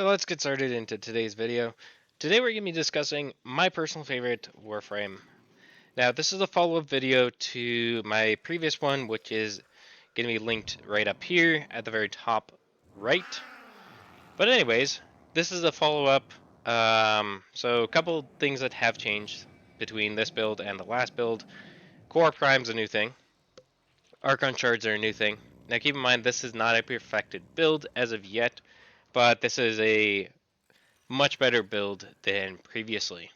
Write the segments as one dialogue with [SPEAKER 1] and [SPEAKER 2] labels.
[SPEAKER 1] So let's get started into today's video. Today we're going to be discussing my personal favorite Warframe. Now this is a follow-up video to my previous one, which is going to be linked right up here at the very top right. But anyways, this is a follow-up. So a couple things that have changed between this build and the last build. Core Prime's a new thing. Archon Shards are a new thing. Now keep in mind this is not a perfected build as of yet, but this is a much better build than previously.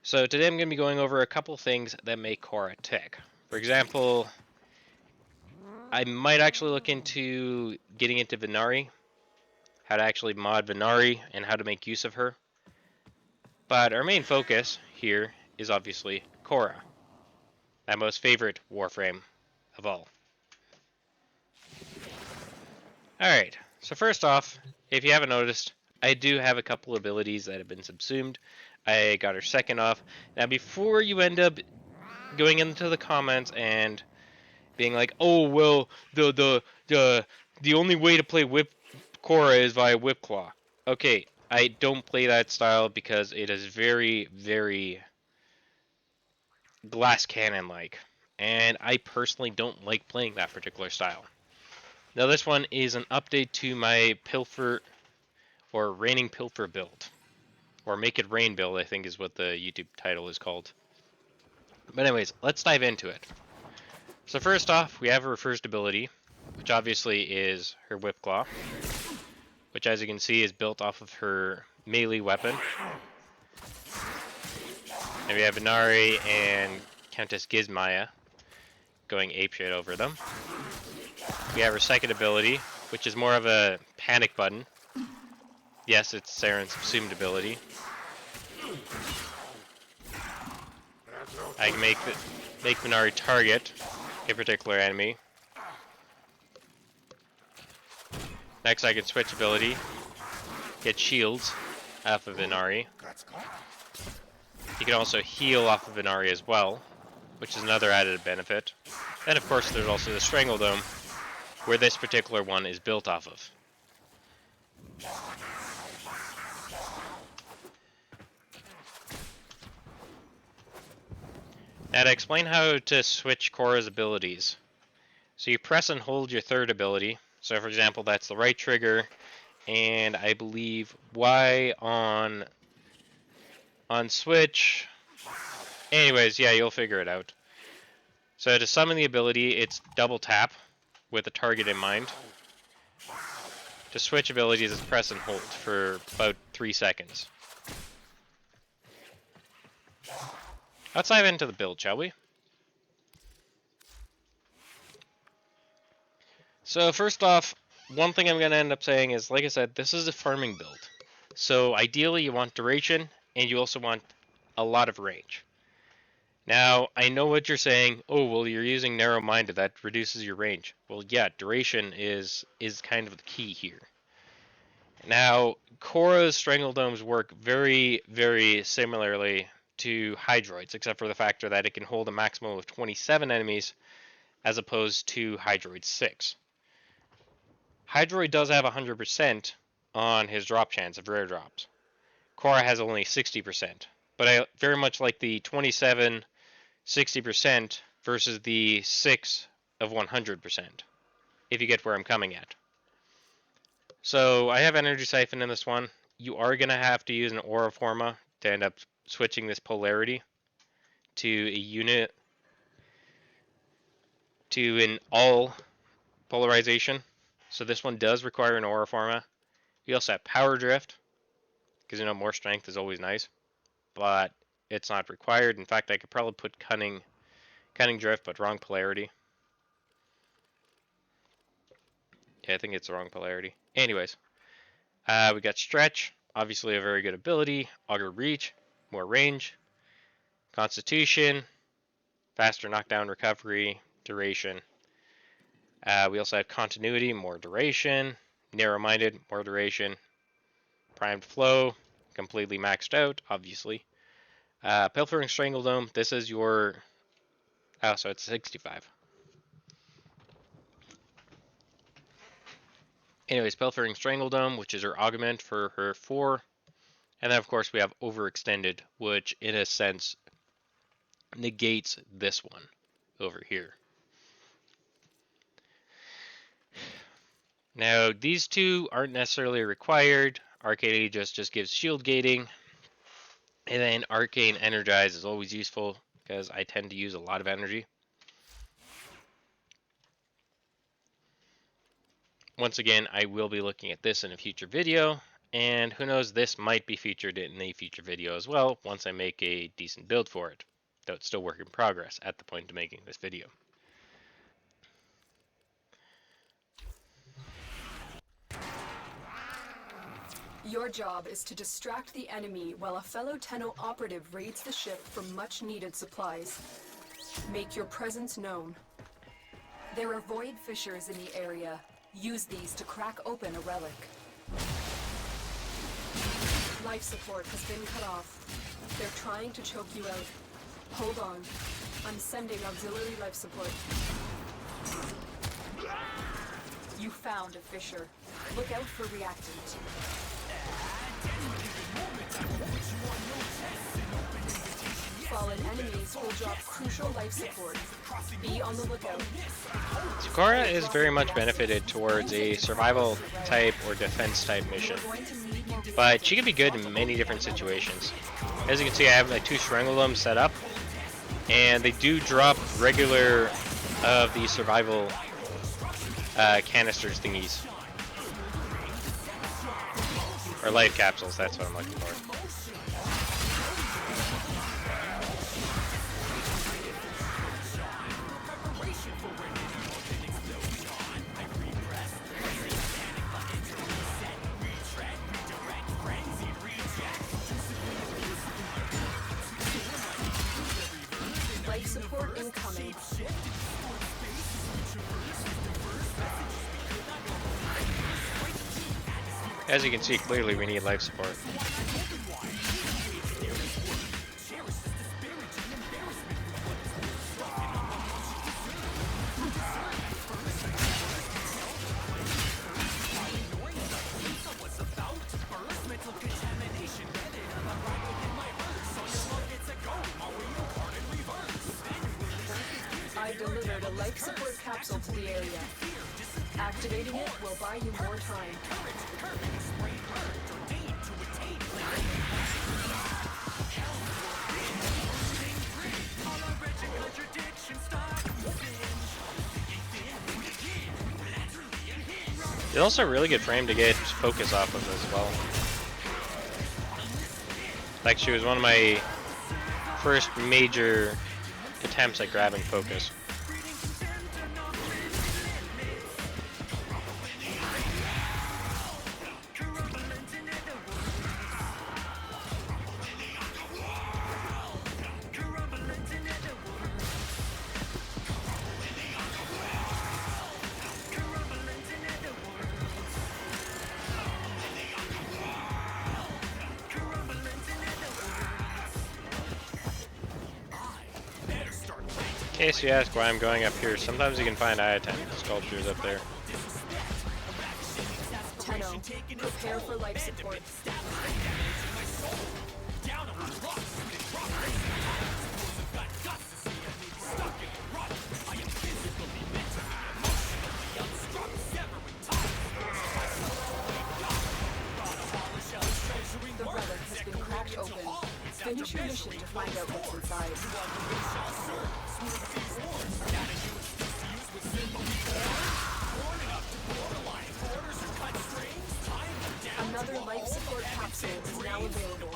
[SPEAKER 1] So today I'm going to be going over a couple things that make Khora tick. For example, I might actually look into getting into Venari, how to actually mod Venari and how to make use of her. But our main focus here is obviously Khora, my most favorite Warframe of all. Alright, so first off, if you haven't noticed, I do have a couple abilities that have been subsumed. I got her second off. Now before you end up going into the comments and being like, oh well, the only way to play Whip Khora is via Whip Claw. Okay, I don't play that style because it is very, very glass cannon like, and I personally don't like playing that particular style. Now this one is an update to my Pilfer or Raining Pilfer build, or Make It Rain build, I think is what the YouTube title is called. But anyways, let's dive into it. So first off, we have her first ability, which obviously is her Whip Claw, which as you can see is built off of her melee weapon. And we have Venari and Countess Gizmaya going apeshit over them. We have her second ability, which is more of a panic button. Yes, it's Saren's subsumed ability. I can make Venari target a particular enemy. Next I can switch ability, get shields off of Venari. You can also heal off of Venari as well, which is another added benefit. And of course there's also the Strangle Dome, where this particular one is built off of. Now to explain how to switch Khora's abilities. So you press and hold your third ability. So for example, that's the right trigger, and I believe Y on switch. Anyways, yeah, you'll figure it out. So to summon the ability, it's double tap with a target in mind. To switch abilities, it's press and hold for about 3 seconds. Let's dive into the build, shall we? So first off, one thing I'm going to end up saying is, like I said, this is a farming build. So ideally you want duration, and you also want a lot of range. Now, I know what you're saying, oh, well, you're using narrow-minded, that reduces your range. Well, yeah, duration is kind of the key here. Now, Khora's Strangle Domes work very, very similarly to Hydroids, except for the factor that it can hold a maximum of 27 enemies, as opposed to Hydroid 6. Hydroid does have 100% on his drop chance of rare drops. Khora has only 60%, but I very much like the 27 60% versus the 6 of 100%, if you get where I'm coming at. So I have Energy Siphon in this one. You are going to have to use an Aura Forma to end up switching this polarity to a unit, to an all polarization. So this one does require an Aura Forma. We also have Power Drift, because you know more strength is always nice, but it's not required. In fact, I could probably put Cunning Drift, but wrong polarity. Yeah, I think it's the wrong polarity. Anyways, we got Stretch, obviously a very good ability. Augur Reach, more range. Constitution, faster knockdown recovery, duration. We also have Continuity, more duration. Narrow-minded, more duration. Primed Flow, completely maxed out, obviously. Pilfering Strangle Dome, this is your... Oh, so it's 65. Anyways, Pilfering Strangledome, which is her augment for her 4. And then, of course, we have Overextended, which, in a sense, negates this one over here. Now, these two aren't necessarily required. Arcane Aegis just gives shield gating. And then Arcane Energize is always useful, because I tend to use a lot of energy. Once again, I will be looking at this in a future video, and who knows, this might be featured in a future video as well once I make a decent build for it, though it's still work in progress at the point of making this video.
[SPEAKER 2] Your job is to distract the enemy while a fellow Tenno operative raids the ship for much-needed supplies. Make your presence known. There are void fissures in the area. Use these to crack open a relic. Life support has been cut off. They're trying to choke you out. Hold on. I'm sending auxiliary life support. You found a fissure. Look out for reactant. Fallen enemies will drop crucial life support. Be on the lookout.
[SPEAKER 1] So Khora is very much benefited towards a survival type or defense type mission, but she can be good in many different situations. As you can see, I have my 2 Strangledomes set up, and they do drop regular of the survival canisters thingies. Or life capsules, that's what I'm looking for.
[SPEAKER 2] Life support incoming.
[SPEAKER 1] As you can see, clearly we need life support.
[SPEAKER 2] I delivered a life support capsule to the area. Activating it will buy you more time.
[SPEAKER 1] It's also a really good frame to get focus off of as well. Like, she was one of my first major attempts at grabbing focus. In case you ask why I'm going up here, sometimes you can find Iaten sculptures up there.
[SPEAKER 2] Tenno, prepare for life support. The relic has been cracked open. Finish your mission to find out what's inside. Another life support capsule is now available.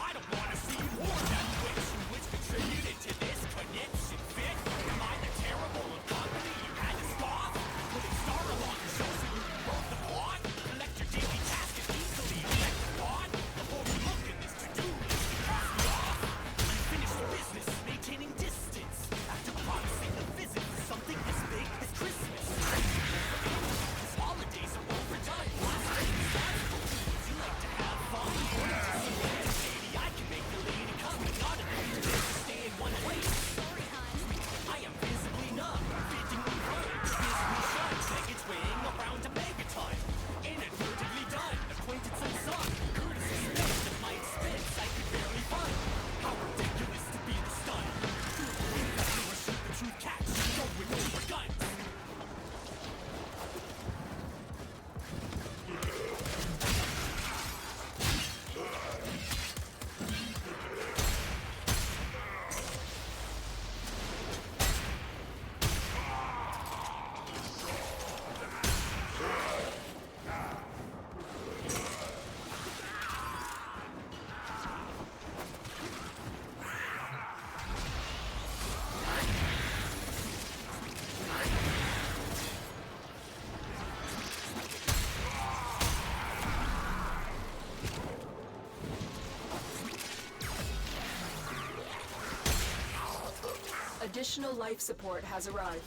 [SPEAKER 2] Additional life support has arrived.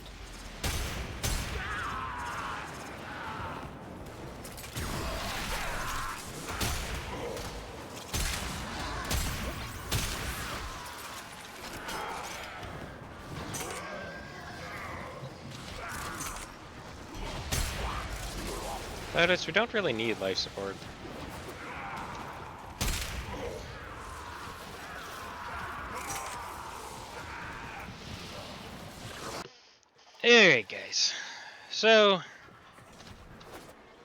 [SPEAKER 1] Notice we don't really need life support. Alright guys, so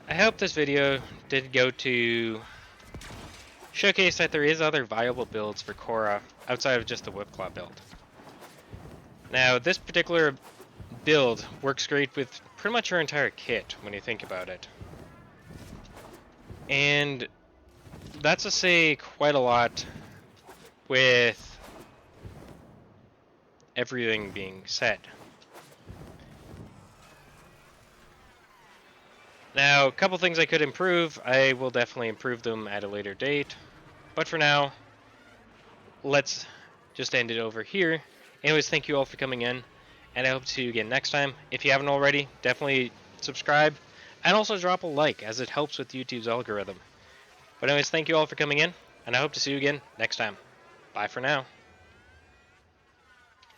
[SPEAKER 1] I hope this video did go to showcase that there is other viable builds for Khora outside of just the Whipclaw build. Now this particular build works great with pretty much your entire kit when you think about it. And that's to say quite a lot with everything being said. Now, a couple things I could improve. I will definitely improve them at a later date. But for now, let's just end it over here. Anyways, thank you all for coming in, and I hope to see you again next time. If you haven't already, definitely subscribe, and also drop a like, as it helps with YouTube's algorithm. But anyways, thank you all for coming in, and I hope to see you again next time. Bye for now.